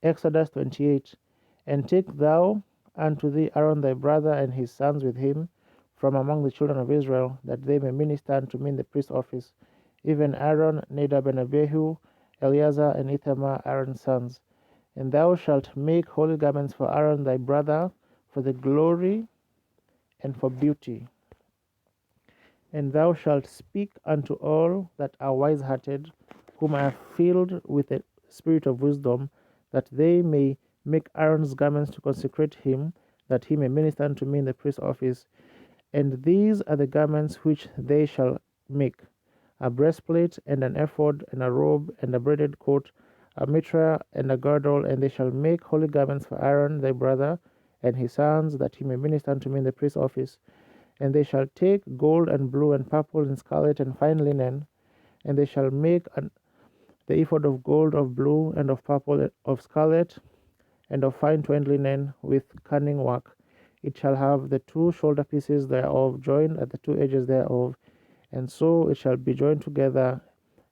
Exodus 28. And take thou unto thee Aaron thy brother and his sons with him from among the children of Israel, that they may minister unto me in the priest's office, even Aaron, Nadab, and Abihu, Eleazar, and Ithamar, Aaron's sons. And thou shalt make holy garments for Aaron thy brother, for the glory and for beauty. And thou shalt speak unto all that are wise-hearted, whom I have filled with the spirit of wisdom, that they may make Aaron's garments to consecrate him, that he may minister unto me in the priest's office. And these are the garments which they shall make: a breastplate, and an ephod, and a robe, and a braided coat, a mitre, and a girdle. And they shall make holy garments for Aaron thy brother and his sons, that he may minister unto me in the priest's office. And they shall take gold and blue and purple and scarlet and fine linen, and they shall make the ephod of gold, of blue, and of purple, of scarlet, and of fine twined linen, with cunning work. It shall have the two shoulder pieces thereof joined at the two edges thereof, and so it shall be joined together.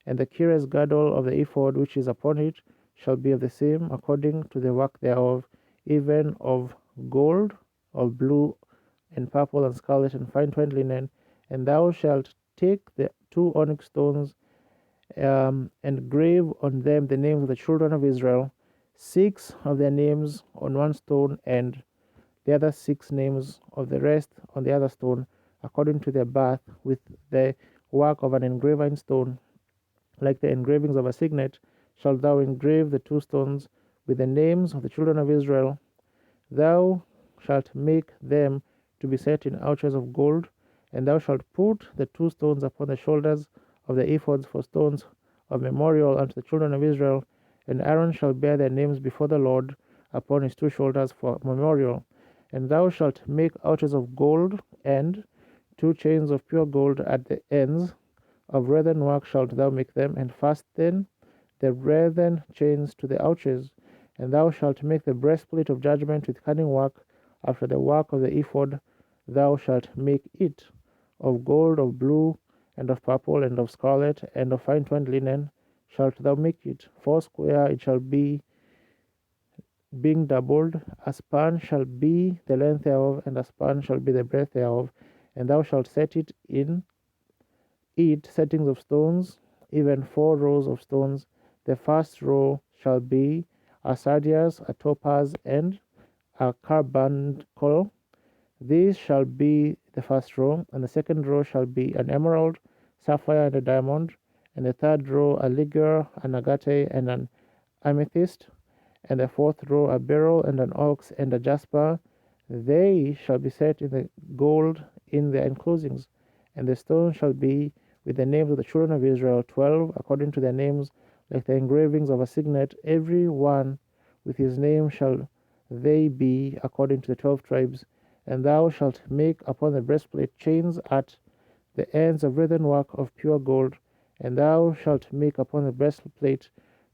And the curious girdle of the ephod which is upon it shall be of the same, according to the work thereof, even of gold, of blue, and purple, and scarlet, and fine twined linen. And thou shalt take the two onyx stones, and grave on them the names of the children of Israel, 6 of their names on one stone, and the other 6 names of the rest on the other stone, according to their birth, with the work of an engraver in stone. Like the engravings of a signet shalt thou engrave the 2 stones with the names of the children of Israel. Thou shalt make them to be set in ouches of gold, and thou shalt put the 2 stones upon the shoulders of the ephods for stones of memorial unto the children of Israel. And Aaron shall bear their names before the Lord upon his 2 shoulders for memorial. And thou shalt make ouches of gold, and 2 chains of pure gold at the ends. Of wreathen work shalt thou make them, and fasten the wreathen chains to the ouches. And thou shalt make the breastplate of judgment with cunning work, after the work of the ephod. Thou shalt make it of gold, of blue, and of purple, and of scarlet, and of fine twined linen shalt thou make it. 4 square it shall be, being doubled. A span shall be the length thereof, and a span shall be the breadth thereof. And thou shalt set it in it settings of stones, even 4 rows of stones. The first row shall be a sardius, a topaz, and a carbuncle. These shall be the first row, and the second row shall be an emerald, sapphire, and a diamond, and the third row a ligure, an agate, and an amethyst, and the fourth row a beryl, and an onyx, and a jasper. They shall be set in the gold in their enclosings, and the stones shall be with the names of the children of Israel, 12 according to their names, like the engravings of a signet. Every one with his name shall they be, according to the 12 tribes. And thou shalt make upon the breastplate chains at the ends of wreathen work of pure gold. And thou shalt make upon the breastplate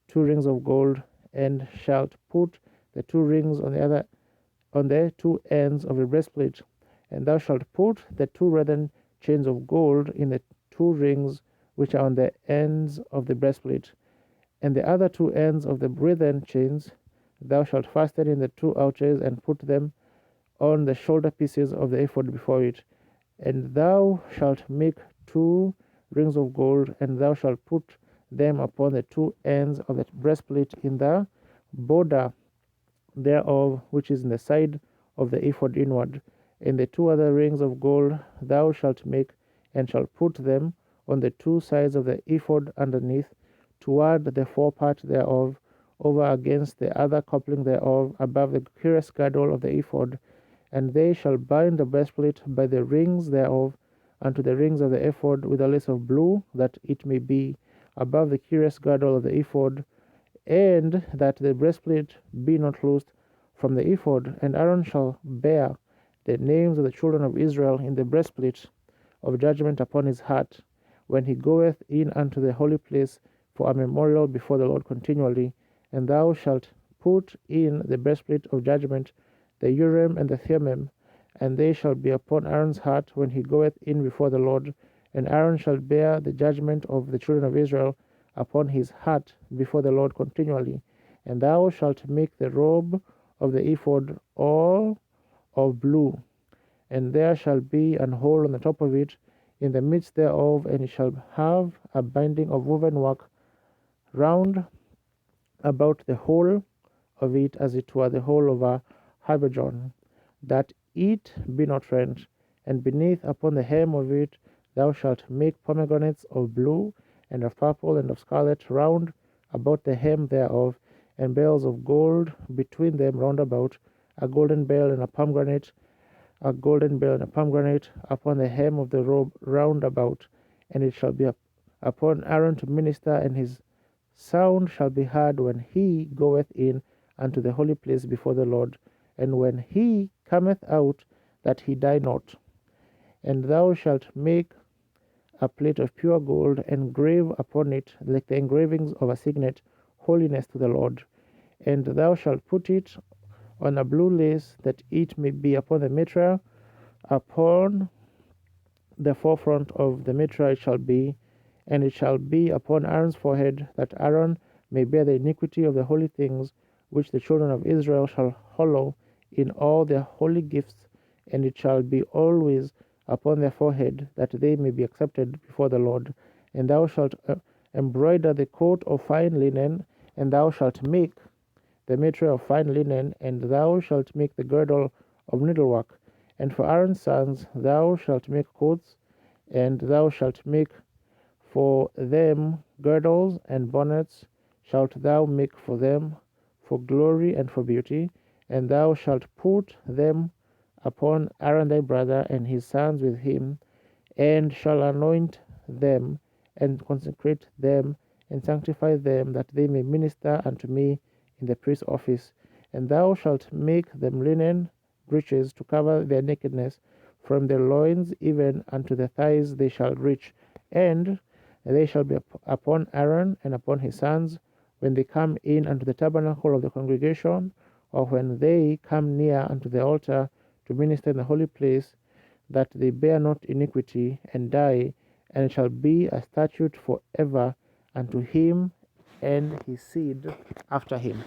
2 rings of gold, and shalt put the 2 rings on the 2 ends of the breastplate. And thou shalt put the 2 wreathen chains of gold in the 2 rings which are on the ends of the breastplate. And the other 2 ends of the wreathen chains thou shalt fasten in the 2 ouches, and put them on the shoulder pieces of the ephod before it. And thou shalt make 2 rings of gold, and thou shalt put them upon the 2 ends of the breastplate in the border thereof, which is in the side of the ephod inward. And the 2 other rings of gold thou shalt make, and shalt put them on the 2 sides of the ephod underneath, toward the forepart thereof, over against the other coupling thereof, above the curious girdle of the ephod. And they shall bind the breastplate by the rings thereof unto the rings of the ephod with a lace of blue, that it may be above the curious girdle of the ephod, and that the breastplate be not loosed from the ephod. And Aaron shall bear the names of the children of Israel in the breastplate of judgment upon his heart, when he goeth in unto the holy place for a memorial before the Lord continually. And thou shalt put in the breastplate of judgment the Urim and the Thummim, and they shall be upon Aaron's heart when he goeth in before the Lord. And Aaron shall bear the judgment of the children of Israel upon his heart before the Lord continually. And thou shalt make the robe of the ephod all of blue, and there shall be an hole on the top of it, in the midst thereof, and it shall have a binding of woven work round about the whole of it, as it were the whole of a habergeon, that it be not rent. And beneath upon the hem of it thou shalt make pomegranates of blue, and of purple, and of scarlet, round about the hem thereof, and bells of gold between them round about, a golden bell and a pomegranate, a golden bell and a pomegranate upon the hem of the robe round about. And it shall be upon Aaron to minister, and his sound shall be heard when he goeth in unto the holy place before the Lord, and when he cometh out, that he die not. And thou shalt make a plate of pure gold, and grave upon it, like the engravings of a signet, holiness to the Lord. And thou shalt put it on a blue lace, that it may be upon the mitre, upon the forefront of the mitre it shall be, and it shall be upon Aaron's forehead, that Aaron may bear the iniquity of the holy things which the children of Israel shall hallow in all their holy gifts, and it shall be always upon their forehead, that they may be accepted before the Lord. And thou shalt embroider the coat of fine linen, and thou shalt make the mitre of fine linen, and thou shalt make the girdle of needlework. And for Aaron's sons thou shalt make coats, and thou shalt make for them girdles, and bonnets shalt thou make for them, for glory and for beauty. And thou shalt put them upon Aaron thy brother, and his sons with him, and shall anoint them, and consecrate them, and sanctify them, that they may minister unto me in the priest's office. And thou shalt make them linen breeches to cover their nakedness, from their loins even unto the thighs they shall reach, and they shall be upon Aaron and upon his sons when they come in unto the tabernacle of the congregation, or when they come near unto the altar to minister in the holy place, that they bear not iniquity and die, and it shall be a statute for ever unto him and his seed after him.